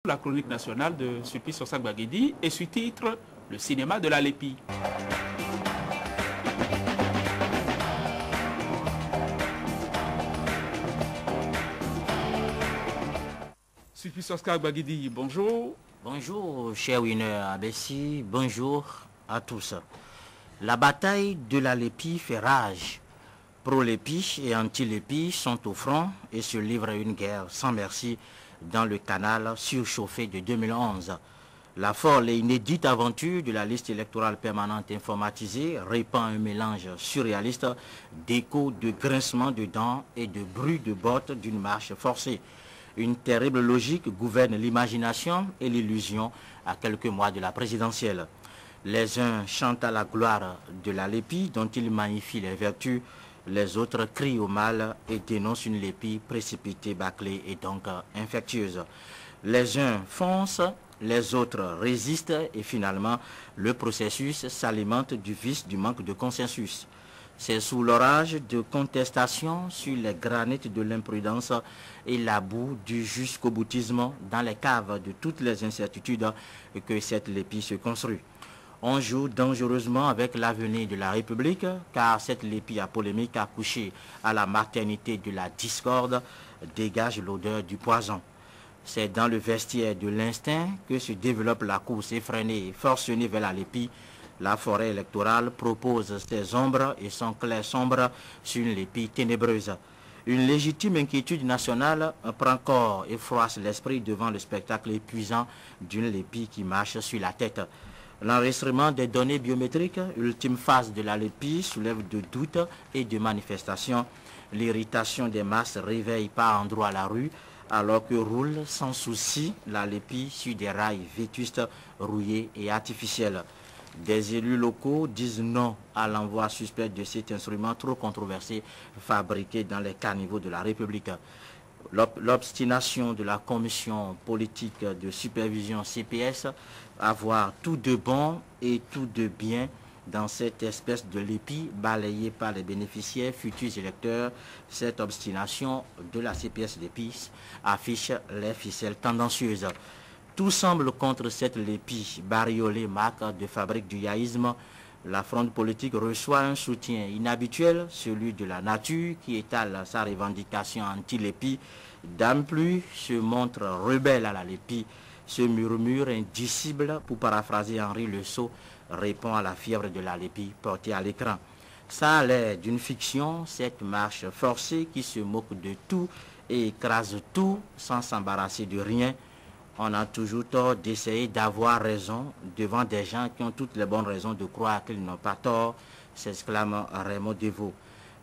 La chronique nationale de Sulpice Ossak Baguedi et sous-titre Le cinéma de la Lépi. Sulpice Ossak Baguedi, bonjour. Bonjour, cher winner Abessi, bonjour à tous. La bataille de la Lépi fait rage. Pro-Lépi et anti-Lépi sont au front et se livrent à une guerre sans merci dans le canal surchauffé de 2011. La folle et inédite aventure de la liste électorale permanente informatisée répand un mélange surréaliste d'échos, de grincements de dents et de bruit de bottes d'une marche forcée. Une terrible logique gouverne l'imagination et l'illusion à quelques mois de la présidentielle. Les uns chantent à la gloire de la Lépi dont ils magnifient les vertus, les autres crient au mal et dénoncent une Lépi précipitée, bâclée et donc infectieuse. Les uns foncent, les autres résistent et finalement le processus s'alimente du vice du manque de consensus. C'est sous l'orage de contestation sur les granites de l'imprudence et la boue du jusqu'au boutisme dans les caves de toutes les incertitudes que cette Lépi se construit. On joue dangereusement avec l'avenir de la République car cette Lépi à polémique accouchée à la maternité de la discorde dégage l'odeur du poison. C'est dans le vestiaire de l'instinct que se développe la course effrénée et forcenée vers la Lépi. La forêt électorale propose ses ombres et son clair sombre sur une Lépi ténébreuse. Une légitime inquiétude nationale prend corps et froisse l'esprit devant le spectacle épuisant d'une Lépi qui marche sur la tête. L'enregistrement des données biométriques, ultime phase de la Lépi, soulève de doutes et de manifestations. L'irritation des masses réveille par endroits la rue, alors que roule sans souci la Lépi sur des rails vétustes, rouillés et artificiels. Des élus locaux disent non à l'envoi suspect de cet instrument trop controversé fabriqué dans les caniveaux de la République. L'obstination de la commission politique de supervision CPS à voir tout de bon et tout de bien dans cette espèce de Lépi balayée par les bénéficiaires futurs électeurs. Cette obstination de la CPS Lépi affiche les ficelles tendancieuses. Tout semble contre cette Lépi bariolée, marque de fabrique du yaïsme. La fronde politique reçoit un soutien inhabituel, celui de la nature qui étale sa revendication anti-Lépi. Dame Pluie se montre rebelle à la Lépi. Ce murmure indicible, pour paraphraser Henri Le Sceau, répond à la fièvre de la Lépi portée à l'écran. Ça a l'air d'une fiction, cette marche forcée qui se moque de tout et écrase tout sans s'embarrasser de rien. On a toujours tort d'essayer d'avoir raison devant des gens qui ont toutes les bonnes raisons de croire qu'ils n'ont pas tort, s'exclame Raymond Devaux.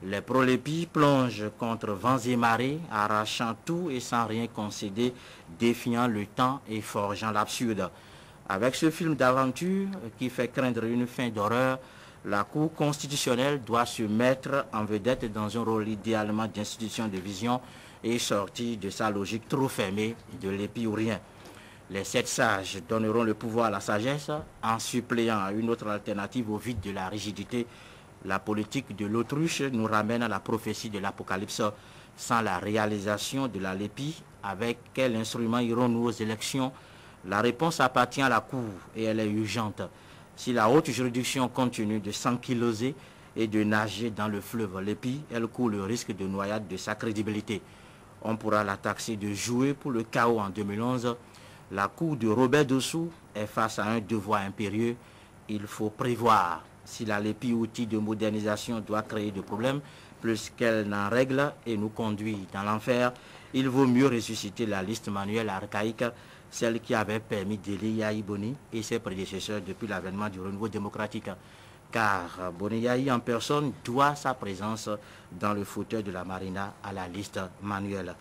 Les pro-Lépi plongent contre vents et marées, arrachant tout et sans rien concéder, défiant le temps et forgeant l'absurde. Avec ce film d'aventure qui fait craindre une fin d'horreur, la Cour constitutionnelle doit se mettre en vedette dans un rôle idéalement d'institution de vision et sortir de sa logique trop fermée de Lépi ou rien. Les 7 sages donneront le pouvoir à la sagesse en suppléant à une autre alternative au vide de la rigidité. La politique de l'autruche nous ramène à la prophétie de l'Apocalypse. Sans la réalisation de la Lépi, avec quel instrument irons-nous aux élections? La réponse appartient à la Cour et elle est urgente. Si la haute juridiction continue de s'ankyloser et de nager dans le fleuve Lépi, elle court le risque de noyade de sa crédibilité. On pourra la taxer de jouer pour le chaos en 2011. La Cour de Robert Dossou est face à un devoir impérieux. Il faut prévoir. Si la Lépi, outil de modernisation, doit créer des problèmes, plus qu'elle n'en règle et nous conduit dans l'enfer, il vaut mieux ressusciter la liste manuelle archaïque, celle qui avait permis d'élire Yahi Boni et ses prédécesseurs depuis l'avènement du renouveau démocratique. Car Boni Yahi en personne doit sa présence dans le fauteuil de la Marina à la liste manuelle.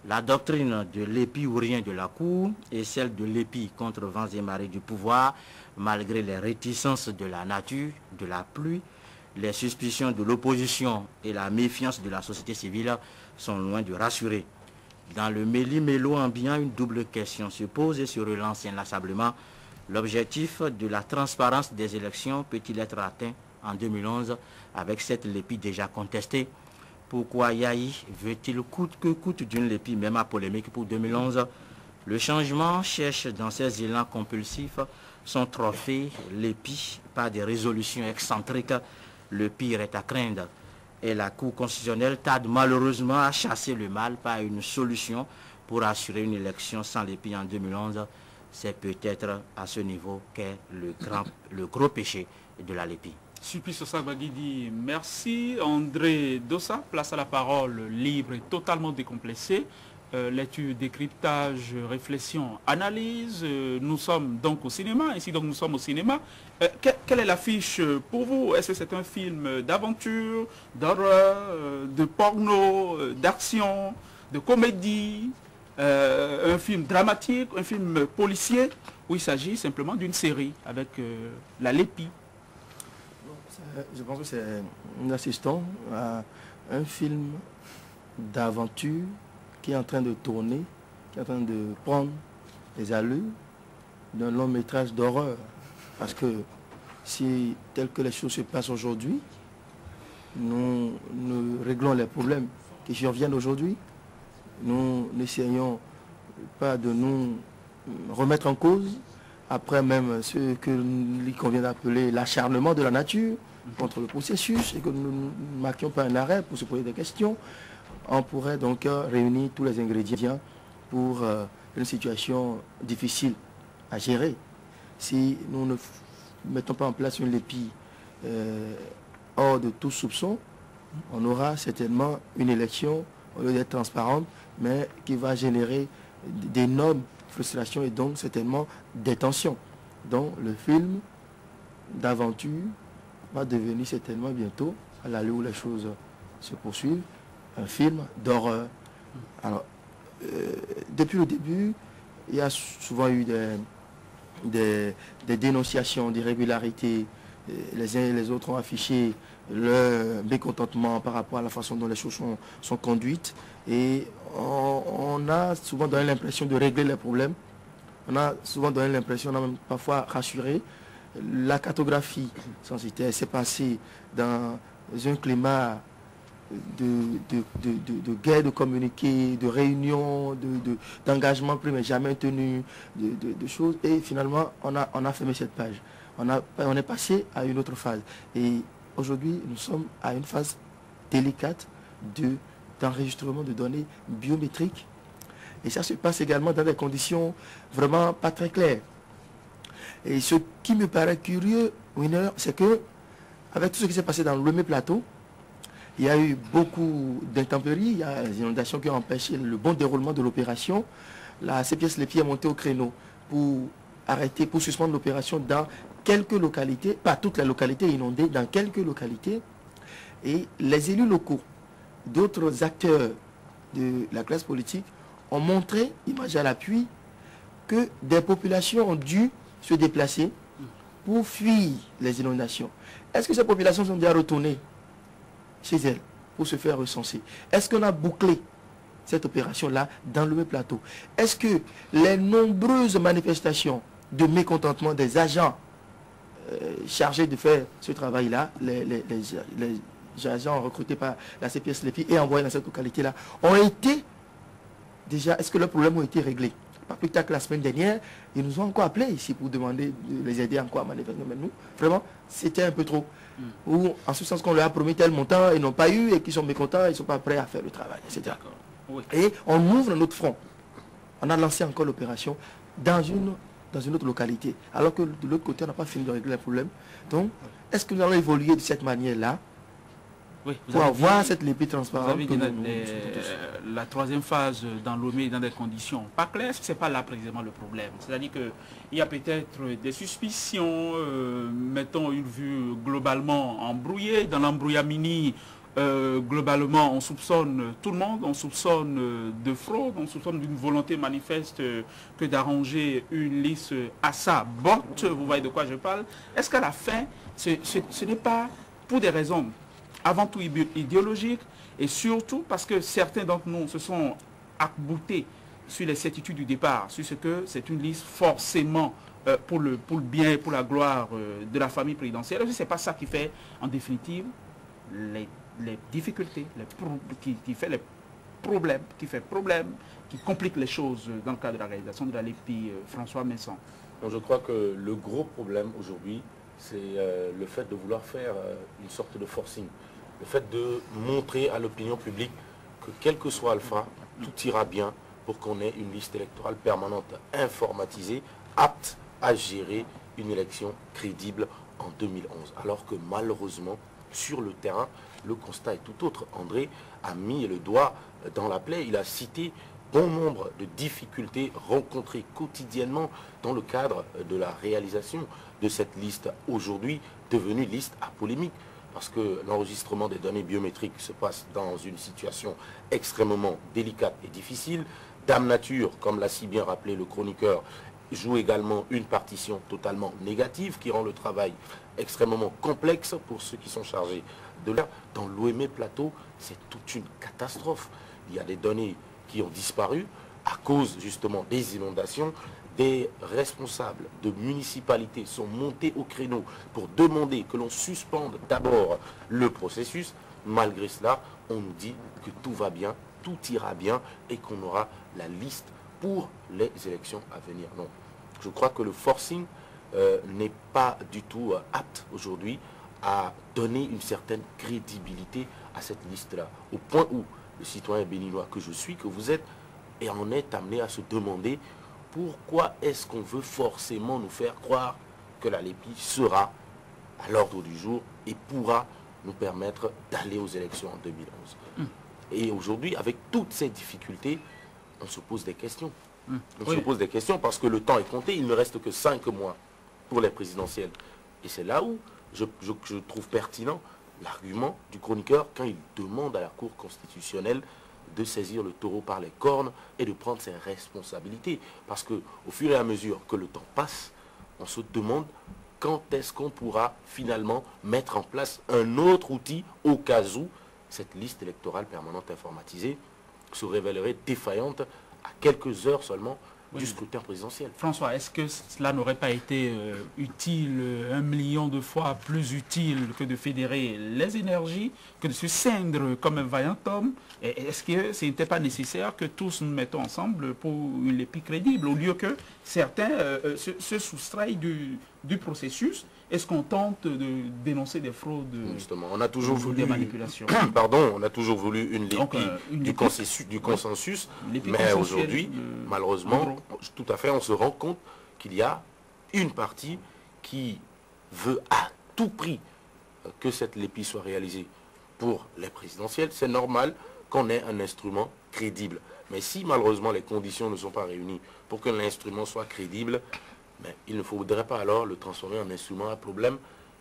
La doctrine de Lépi ou rien de la Cour et celle de Lépi contre vents et marées du pouvoir, malgré les réticences de la nature, de la pluie, les suspicions de l'opposition et la méfiance de la société civile sont loin de rassurer. Dans le méli-mélo ambiant, une double question se pose et se relance inlassablement. L'objectif de la transparence des élections peut-il être atteint en 2011 avec cette Lépi déjà contestée? Pourquoi Yahi veut-il coûte que coûte d'une Lépi, même à polémique pour 2011? Le changement cherche dans ces élans compulsifs son trophée, l'épi, par des résolutions excentriques. Le pire est à craindre. Et la Cour constitutionnelle tarde malheureusement à chasser le mal par une solution pour assurer une élection sans l'épi en 2011. C'est peut-être à ce niveau qu'est le gros péché de la lépi. Sulpice Ossagba-Guidi, merci. André Dossa, place à la parole, libre et totalement décomplexé. Lecture, décryptage, réflexion, analyse. Nous sommes donc au cinéma. Ici, donc, nous sommes au cinéma. Quelle est l'affiche pour vous? Est-ce que c'est un film d'aventure, d'horreur, de porno, d'action, de comédie, un film dramatique, un film policier, ou il s'agit simplement d'une série avec la Lépi? Je pense que c'est un assistant à un film d'aventure qui est en train de tourner, qui est en train de prendre les allures d'un long métrage d'horreur. Parce que si, tel que les choses se passent aujourd'hui, nous réglons les problèmes qui surviennent aujourd'hui, nous n'essayons pas de nous remettre en cause, après même ce qu'il convient d'appeler l'acharnement de la nature contre le processus, et que nous ne marquions pas un arrêt pour se poser des questions. On pourrait donc réunir tous les ingrédients pour une situation difficile à gérer. Si nous ne mettons pas en place une lépi hors de tout soupçon, on aura certainement une élection, au lieu d'être transparente, mais qui va générer d'énormes frustrations et donc certainement des tensions. Donc le film d'aventure va devenir certainement bientôt, à l'allure où les choses se poursuivent, un film d'horreur. Alors, depuis le début, il y a souvent eu des dénonciations d'irrégularités. Les uns et les autres ont affiché leur mécontentement par rapport à la façon dont les choses sont conduites. Et on a souvent donné l'impression de régler les problèmes. On a souvent donné l'impression, on a même parfois rassuré. La cartographie censitaire s'est passée dans un climat de guerre, de communiqué, de réunion, d'engagement pris mais jamais tenu, de choses. Et finalement, on a fermé cette page. On est passé à une autre phase. Et aujourd'hui, nous sommes à une phase délicate d'enregistrement de données biométriques. Et ça se passe également dans des conditions vraiment pas très claires. Et ce qui me paraît curieux, Winner, c'est que, avec tout ce qui s'est passé dans le Lomé Plateau, il y a eu beaucoup d'intempéries, il y a des inondations qui ont empêché le bon déroulement de l'opération. La CPS Les Pieds est montée au créneau pour arrêter, pour suspendre l'opération dans quelques localités, pas toutes les localités inondées, dans quelques localités. Et les élus locaux, d'autres acteurs de la classe politique ont montré, image à l'appui, que des populations ont dû se déplacer pour fuir les inondations. Est-ce que ces populations sont déjà retournées chez elles pour se faire recenser? Est-ce qu'on a bouclé cette opération-là dans le plateau? Est-ce que les nombreuses manifestations de mécontentement des agents chargés de faire ce travail-là, les agents recrutés par la CPS Lépi et envoyés dans cette localité-là, ont été déjà, est-ce que leurs problèmes ont été réglés? Pas plus tard que la semaine dernière, ils nous ont encore appelés ici pour demander de les aider encore à manifester. Mais nous, vraiment, c'était un peu trop. Ou en ce sens qu'on leur a promis tel montant, ils n'ont pas eu et qu'ils sont mécontents, ils ne sont pas prêts à faire le travail, etc. Oui. Et on ouvre notre front. On a lancé encore l'opération dans une autre localité, alors que de l'autre côté, on n'a pas fini de régler le problème. Donc, est-ce que nous allons évoluer de cette manière-là? Oui, pour avoir cette lépi transparente. La troisième phase dans Lomé dans des conditions pas claires, ce n'est pas là précisément le problème. C'est-à-dire qu'il y a peut-être des suspicions, mettons une vue globalement embrouillée. Dans l'embrouillamini, globalement, on soupçonne tout le monde, on soupçonne de fraude, on soupçonne d'une volonté manifeste que d'arranger une liste à sa botte. Vous voyez de quoi je parle? Est-ce qu'à la fin, ce n'est pas pour des raisons avant tout idéologique, et surtout parce que certains d'entre nous se sont arc-boutés sur les certitudes du départ, sur ce que c'est une liste forcément pour le bien et pour la gloire de la famille présidentielle. Ce n'est pas ça qui fait, en définitive, les difficultés, qui fait les problème, qui complique les choses dans le cadre de la réalisation de la LEPI, François Messon? Donc, je crois que le gros problème aujourd'hui, c'est le fait de vouloir faire une sorte de forcing. Le fait de montrer à l'opinion publique que quel que soit Alpha, tout ira bien pour qu'on ait une liste électorale permanente informatisée, apte à gérer une élection crédible en 2011. Alors que malheureusement, sur le terrain, le constat est tout autre. André a mis le doigt dans la plaie. Il a cité bon nombre de difficultés rencontrées quotidiennement dans le cadre de la réalisation de cette liste aujourd'hui devenue liste à polémique. Parce que l'enregistrement des données biométriques se passe dans une situation extrêmement délicate et difficile. Dame Nature, comme l'a si bien rappelé le chroniqueur, joue également une partition totalement négative qui rend le travail extrêmement complexe pour ceux qui sont chargés de l'air. Dans l'OME Plateau, c'est toute une catastrophe. Il y a des données qui ont disparu à cause justement des inondations. Des responsables de municipalités sont montés au créneau pour demander que l'on suspende d'abord le processus. Malgré cela, on nous dit que tout va bien, tout ira bien et qu'on aura la liste pour les élections à venir. Non, je crois que le forcing n'est pas du tout apte aujourd'hui à donner une certaine crédibilité à cette liste-là. Au point où le citoyen béninois que je suis, que vous êtes, et en est amené à se demander pourquoi est-ce qu'on veut forcément nous faire croire que la LEPI sera à l'ordre du jour et pourra nous permettre d'aller aux élections en 2011. Et aujourd'hui, avec toutes ces difficultés, on se pose des questions. On se pose des questions parce que le temps est compté. Il ne reste que 5 mois pour les présidentielles. Et c'est là où je trouve pertinent l'argument du chroniqueur quand il demande à la Cour constitutionnelle de saisir le taureau par les cornes et de prendre ses responsabilités. Parce qu'au fur et à mesure que le temps passe, on se demande quand est-ce qu'on pourra finalement mettre en place un autre outil au cas où cette liste électorale permanente informatisée se révélerait défaillante à quelques heures seulement du scrutin présidentiel. François, est-ce que cela n'aurait pas été utile, 1 million de fois plus utile que de fédérer les énergies, que de se ceindre comme un vaillant homme? Est-ce que ce n'était pas nécessaire que tous nous mettons ensemble pour une LEPI crédible, au lieu que certains se soustraient du processus? Est-ce qu'on tente de dénoncer des fraudes? Justement, on a toujours voulu des manipulations. Pardon, on a toujours voulu une LEPI du consensus, mais aujourd'hui, malheureusement, tout à fait, on se rend compte qu'il y a une partie qui veut à tout prix que cette LEPI soit réalisée pour les présidentielles. C'est normal qu'on ait un instrument crédible. Mais si malheureusement les conditions ne sont pas réunies pour que l'instrument soit crédible, mais il ne faudrait pas alors le transformer en instrument à problème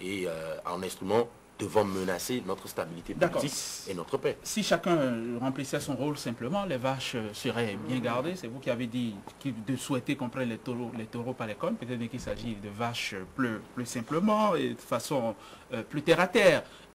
et en instrument devant menacer notre stabilité politique et notre paix. Si chacun remplissait son rôle simplement, les vaches seraient bien gardées. C'est vous qui avez dit de souhaiter qu'on prenne les taureaux par les cornes. Peut-être qu'il s'agit de vaches plus simplement et de façon plus terre à terre.